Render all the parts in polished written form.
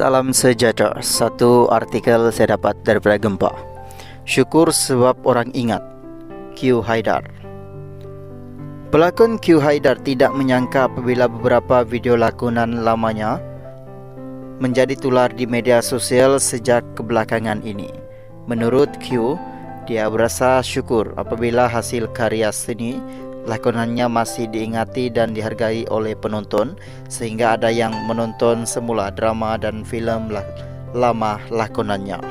Salam sejahtera. Satu artikel saya dapat daripada Gempa. Syukur sebab orang ingat. Q. Haidar. Pelakon Q. Haidar tidak menyangka apabila beberapa video lakonan lamanya menjadi tular di media sosial sejak kebelakangan ini. Menurut Q, dia berasa syukur apabila hasil karya seni lakonannya masih diingati dan dihargai oleh penonton, sehingga ada yang menonton semula drama dan filem lama lakonannya.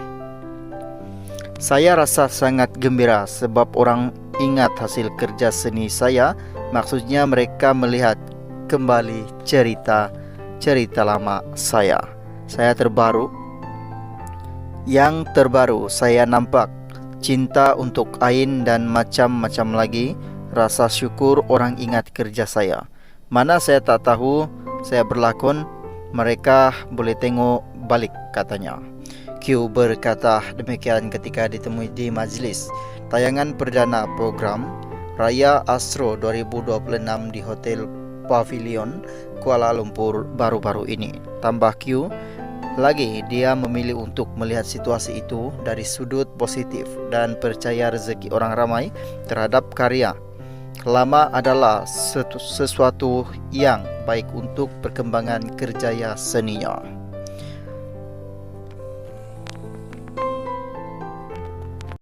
Saya rasa sangat gembira sebab orang ingat hasil kerja seni saya. Maksudnya mereka melihat kembali cerita lama saya. Yang terbaru saya nampak cinta untuk Ain dan macam-macam lagi. Rasa syukur orang ingat kerja saya. Mana saya tak tahu saya berlakon, mereka boleh tengok balik, katanya. Q berkata demikian ketika ditemui di majlis tayangan perdana program Raya Astro 2026 di Hotel Pavilion Kuala Lumpur baru-baru ini. Tambah Q lagi, dia memilih untuk melihat situasi itu dari sudut positif dan percaya rezeki orang ramai terhadap karya lama adalah sesuatu yang baik untuk perkembangan kerjaya seninya.